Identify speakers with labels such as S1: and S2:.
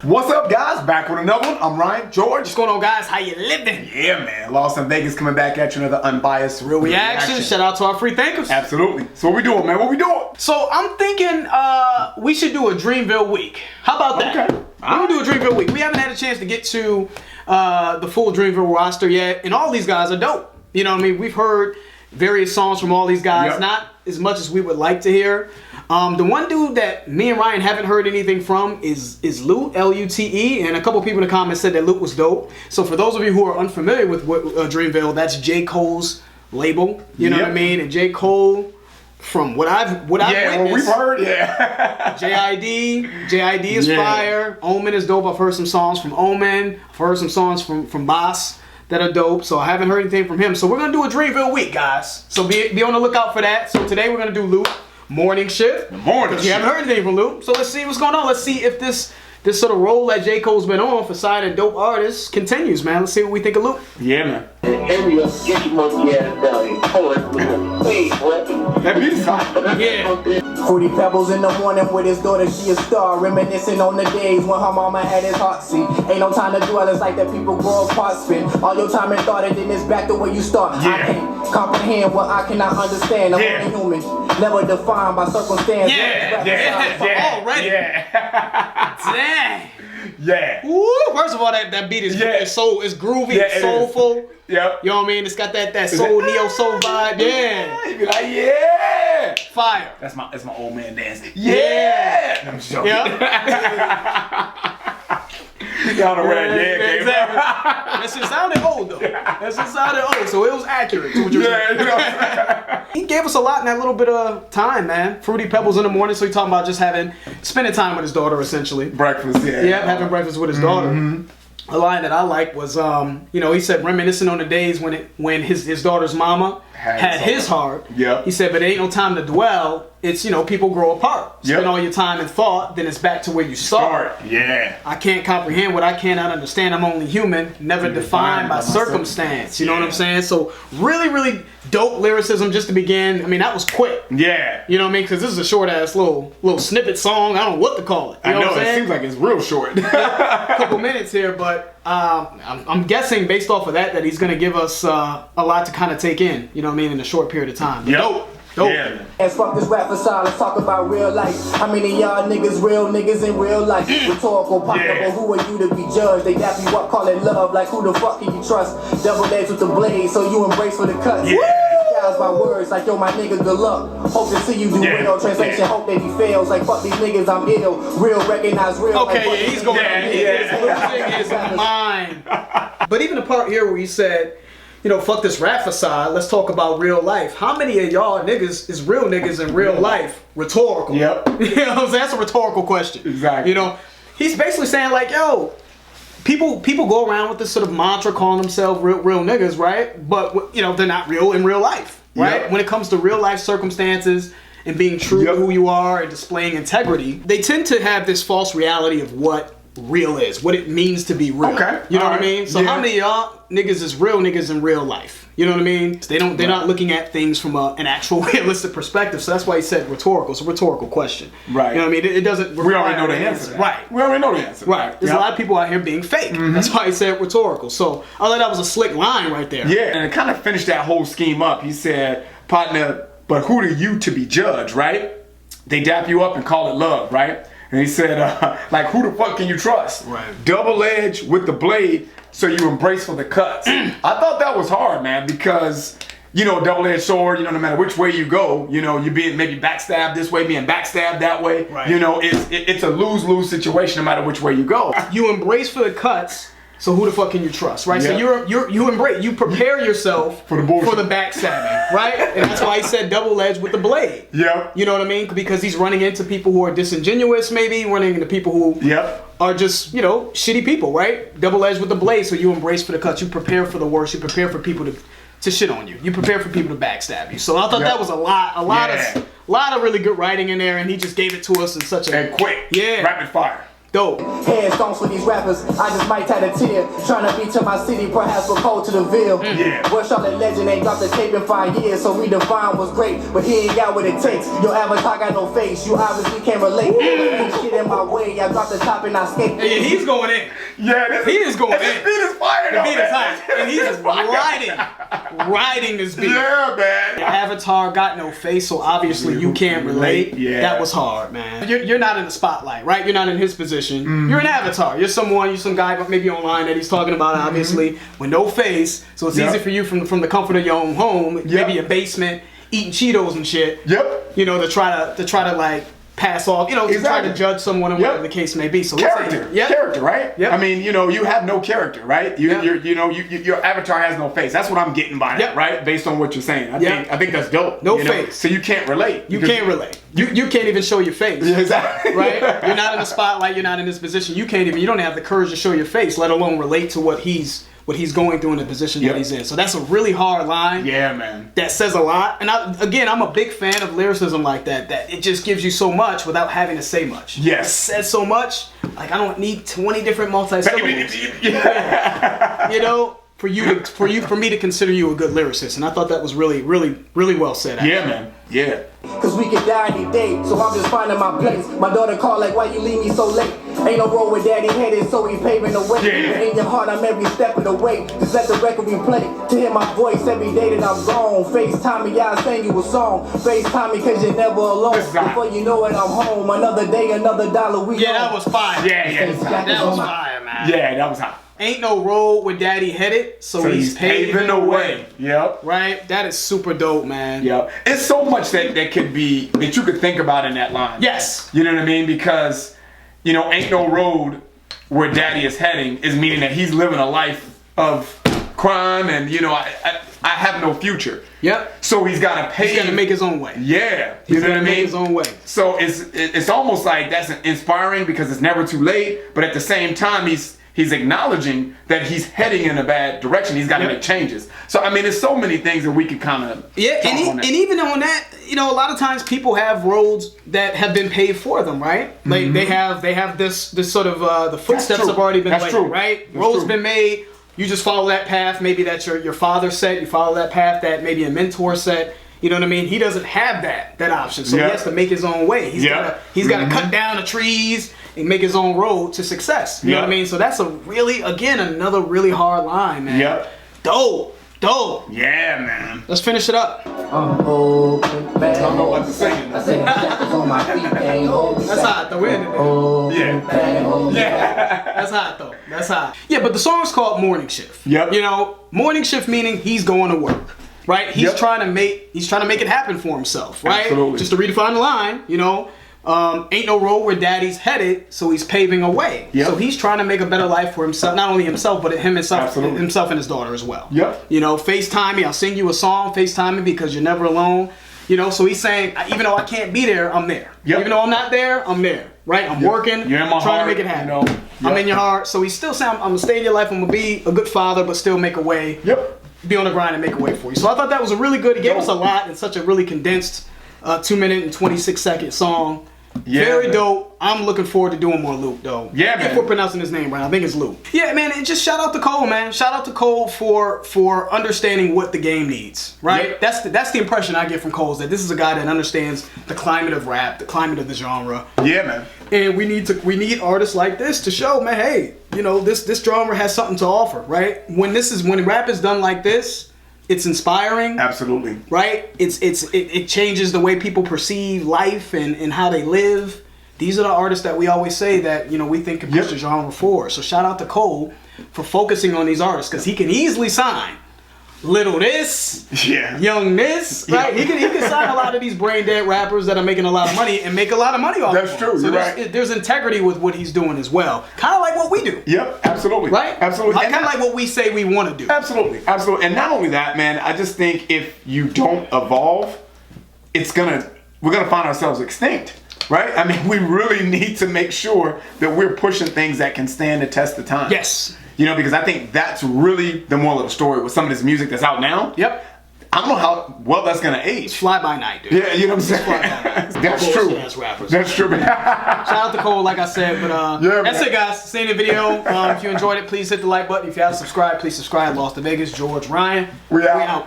S1: What's up, guys? Back with another one. I'm Ryan. George.
S2: What's going on, guys? How you living?
S1: Yeah, man. Lost in Vegas coming back at you. Another unbiased, real reaction.
S2: Shout out to our free thinkers.
S1: Absolutely. So what we doing, man? What we doing?
S2: So I'm thinking we should do a Dreamville week. How about that?
S1: Okay.
S2: We're going to do a Dreamville week. We haven't had a chance to get to the full Dreamville roster yet, and all these guys are dope. You know what I mean? We've heard various songs from all these guys, not as much as we would like to hear. The one dude that me and Ryan haven't heard anything from is Lute, L-U-T-E, and a couple people in the comments said that Lute was dope. So for those of you who are unfamiliar with Dreamville, that's J. Cole's label, you know what I mean? And J. Cole, from what I've witnessed,
S1: what we've heard,
S2: JID is fire. Omen is dope. I've heard some songs from Omen. I've heard some songs from Boss that are dope. So I haven't heard anything from him. So we're gonna do a Dreamville week, guys. So be on the lookout for that. So today we're gonna do Lute. Morning shift.
S1: Because
S2: you haven't heard anything from Lute. So let's see what's going on. Let's see if this sort of role that J. Cole's been on for signing dope artists continues, man. Let's see what we think of Lute.
S1: Yeah, man.
S3: Area, get your monkey ass down here.
S1: That beat is hot.
S2: Yeah.
S4: Fruity Pebbles in the morning with his daughter, she a star. Reminiscing on the days when her mama had his heart seat. Ain't no time to dwell, it's like that people grow apart. Spend all your time and thought, and then it's back to where you start. I can't comprehend what I cannot understand. I'm only human, never defined by circumstance.
S2: Already. Dang.
S1: Yeah.
S2: Woo. First of all, that beat is it's groovy, it's soulful.
S1: Yep.
S2: You know what I mean? It's got that soul, neo soul vibe. Yeah.
S1: You be like, yeah.
S2: Fire.
S1: That's my old man dance. Yeah. I'm joking. Y'all know where that came from.
S2: That shit sounded old though. That shit sounded old, so it was accurate to what you're saying.
S1: You know.
S2: He gave us a lot in that little bit of time, man. Fruity Pebbles in the morning, so he talking about just spending time with his daughter essentially.
S1: Breakfast,
S2: Yeah, having breakfast with his daughter. A line that I like was, he said, reminiscing on the days when his daughter's mama had his heart.
S1: Yep.
S2: He said, but it ain't no time to dwell. It's, people grow apart. Spend all your time in thought, then it's back to where you start.
S1: Yeah.
S2: I can't comprehend what I cannot understand. I'm only human, never defined by circumstance. You know what I'm saying? So really, really dope lyricism just to begin. I mean, that was quick.
S1: Yeah.
S2: You know what I mean? Because this is a short-ass little snippet song. I don't know what to call it. You know what I'm saying?
S1: It seems like it's real short.
S2: A couple minutes here, but I'm guessing based off of that he's going to give us a lot to kind of take in, you know what I mean, in a short period of time. Dope.
S1: Yeah.
S4: As fuck this rap facade, let's talk about real life. How many of y'all niggas real niggas in real life? Rhetorical pop but who are you to be judged? They dap you up, call it love, like who the fuck can you trust? Double edged with the blade, so you embrace for the cuts. Cows by words, like yo my nigga, good luck. Hope to see you do real. Translation, hope that he fails. Like fuck these niggas, I'm ill. Real, recognize real.
S2: Okay,
S4: like,
S2: he's going losing his mind. But even the part here where he said, fuck this rap facade, let's talk about real life. How many of y'all niggas is real niggas in real life? Rhetorical.
S1: Yep.
S2: You know what I'm saying? That's a rhetorical question.
S1: Exactly.
S2: He's basically saying like, yo, people go around with this sort of mantra calling themselves real niggas, right? But, they're not real in real life, right?
S1: Yep.
S2: When it comes to real life circumstances and being true to who you are and displaying integrity, they tend to have this false reality of what real is, what it means to be real.
S1: Okay.
S2: You know what I mean? So how many of y'all niggas is real niggas in real life? You know what I mean? They're not looking at things from an actual realistic perspective. So that's why he said rhetorical. It's a rhetorical question.
S1: Right.
S2: You know what I mean? It doesn't
S1: We already know the answer.
S2: Right.
S1: We already know the answer.
S2: Right. There's a lot of people out here being fake. That's why he said rhetorical. So I thought that was a slick line right there.
S1: Yeah, and it kind of finished that whole scheme up. He said, partner, but who are you to be judged, right? They dap you up and call it love, right? And he said, like, who the fuck can you trust?
S2: Right.
S1: Double edge with the blade, so you embrace for the cuts. I thought that was hard, man, because, double-edged sword, no matter which way you go, you're being maybe backstabbed this way, being backstabbed that way.
S2: Right.
S1: It's a lose-lose situation no matter which way you go.
S2: You embrace for the cuts. So who the fuck can you trust, right?
S1: Yeah.
S2: So you prepare yourself
S1: for the bullshit,
S2: for the backstabbing, right? And that's why he said double edged with the blade.
S1: Yeah.
S2: You know what I mean? Because he's running into people who are disingenuous, maybe running into people who are just shitty people, right? Double edged with the blade. So you embrace for the cuts. You prepare for the worst. You prepare for people to shit on you. You prepare for people to backstab you. So I thought that was a lot of really good writing in there, and he just gave it to us in such a
S1: quick, rapid fire.
S2: Dope.
S4: Headstones for these rappers, I just might add a tear. Trying to be to my city, perhaps we're cold to the Ville.
S1: Yeah.
S4: West Charlotte legend ain't dropped the tape in 5 years, so redefine was great, but he ain't got what it takes. Your avatar got no face, you obviously can't relate. Shit in my way, I dropped the top and I skate.
S2: Yeah, he's going in.
S1: Yeah,
S2: He is going in.
S1: This beat is fire,
S2: The
S1: though,
S2: beat is
S1: man.
S2: hot, and he's riding this beat.
S1: Yeah, man.
S2: Your avatar got no face, so obviously you can't relate.
S1: Yeah.
S2: That was hard, man. You're not in the spotlight, right? You're not in his position. You're an avatar. You're some guy maybe online that he's talking about, obviously, with no face. So it's easy for you from the comfort of your own home, maybe a basement, eating Cheetos and shit.
S1: Yep.
S2: You know, to try to like pass off, you know, to try to judge someone and whatever the case may be. So
S1: character, character, right?
S2: Yep.
S1: I mean, you know, you have no character, right? Your avatar has no face. That's what I'm getting by that, right? Based on what you're saying, I think that's dope.
S2: No
S1: you know?
S2: face,
S1: so you can't relate.
S2: You can't relate. You can't even show your face.
S1: Exactly.
S2: Right? You're not in the spotlight. You're not in this position. You don't have the courage to show your face, let alone relate to what he's going through in the position that he's in. So that's a really hard line.
S1: Yeah, man.
S2: That says a lot. And I'm a big fan of lyricism like that. That it just gives you so much without having to say much.
S1: Yes.
S2: It says so much. Like I don't need 20 different multi-syllables. You know, for me to consider you a good lyricist. And I thought that was really, really, really well said. Actually.
S1: Yeah, man. Yeah.
S4: Cause we could die any day, so I'm just finding my place. My daughter called like, why you leave me so late? Ain't no road where daddy headed, so he paving the way.
S1: Yeah.
S4: But in your heart, I'm every step of the way. Just let the record replay. To hear my voice every day that I'm gone. FaceTime me, I sing you a song. FaceTime me cause you're never alone. Before you know it, I'm home. Another day, another dollar, we
S2: Yeah, that was fire.
S1: Yeah.
S2: That was fire, man.
S1: Yeah, that was hot.
S2: Ain't no road where daddy headed, so he's paving the way.
S1: Yep.
S2: Right? That is super dope, man.
S1: Yep. It's so much that you could think about in that line.
S2: Yes.
S1: You know what I mean? Because, you know, ain't no road where daddy is heading is meaning that he's living a life of crime and, you know, I have no future.
S2: Yep.
S1: So he's got to pay.
S2: He's got to make his own way.
S1: Yeah.
S2: He's
S1: You know
S2: got
S1: what
S2: to
S1: I
S2: make
S1: mean?
S2: his own way.
S1: So it's almost like that's inspiring because it's never too late, but at the same time he's acknowledging that he's heading in a bad direction. He's got to make changes. So I mean, there's so many things that we could kind of
S2: and even on that, you know, a lot of times people have roads that have been paved for them, right? Like they have this sort of the footsteps have already been laid, right? Roads been made. You just follow that path. Maybe that's your father set. You follow that path that maybe a mentor set. You know what I mean? He doesn't have that option, so he has to make his own way. He's got to cut down the trees and make his own road to success. You know what I mean? So that's another really hard line, man.
S1: Yep.
S2: Dope.
S1: Yeah, man.
S2: Let's finish it up.
S4: I'm open, man.
S1: I don't know what to say.
S4: I said the shackles on my feet can't hold me
S2: That's
S4: back.
S2: hot though, isn't it? That's hot though. That's hot. Yeah, but the song's called Morning Shift.
S1: Yep.
S2: You know, morning shift meaning he's going to work. Right? He's trying to make it happen for himself, right?
S1: Absolutely.
S2: Just to redefine the line, you know, ain't no road where daddy's headed, so he's paving a way.
S1: Yep.
S2: So he's trying to make a better life for himself, not only himself, but himself and his daughter as well.
S1: Yep.
S2: You know, FaceTime me, I'll sing you a song, FaceTime me because you're never alone. You know, so he's saying, even though I can't be there, I'm there.
S1: Yep.
S2: Even though I'm not there, I'm there. Right? I'm working,
S1: You're in my
S2: trying
S1: heart,
S2: to make it happen.
S1: you know.
S2: I'm in your heart. So he's still saying, I'm going to stay in your life, I'm going to be a good father, but still make a way.
S1: Yep.
S2: Be on the grind and make a way for you. So I thought that was a really good. He gave us a lot in such a really condensed 2-minute and 26-second song.
S1: Yeah,
S2: Very
S1: man.
S2: dope. I'm looking forward to doing more Lute though.
S1: Yeah, man.
S2: If we're pronouncing his name right, I think it's Lute. Yeah, man. And just shout out to Cole, man. Shout out to Cole for understanding what the game needs. Right.
S1: Yep.
S2: That's the impression I get from Cole, is that this is a guy that understands the climate of rap, the climate of the genre.
S1: Yeah, man.
S2: And we need artists like this to show, man, hey, you know, this genre has something to offer, right? When rap is done like this, it's inspiring.
S1: Absolutely.
S2: Right? It changes the way people perceive life and how they live. These are the artists that we always say that, you know, we think can push the genre forward. So shout out to Cole for focusing on these artists, because he can easily sign Little this, Young this, right? He can sign a lot of these brain dead rappers that are making a lot of money and make a lot of money off.
S1: That's true.
S2: So
S1: You're
S2: there's integrity with what he's doing as well. Kind of like what we do.
S1: Yep, absolutely.
S2: Right?
S1: Absolutely.
S2: Kind of like what we say we want to do.
S1: Absolutely. And not only that, man, I just think if you don't evolve, we're gonna find ourselves extinct. Right? I mean, we really need to make sure that we're pushing things that can stand the test of time.
S2: Yes.
S1: You know, because I think that's really the moral of the story with some of this music that's out now.
S2: Yep.
S1: I don't know how well that's gonna age.
S2: Fly by night, dude.
S1: Yeah, you know what I'm saying? That's true.
S2: Bullshit-ass rappers.
S1: That's true.
S2: Shout out to Cole, like I said, but
S1: Yeah,
S2: that's
S1: man.
S2: it, guys. Seeing the video. If you enjoyed it, please hit the like button. If you haven't subscribed, please subscribe. Lost to Vegas, George Ryan.
S1: We out.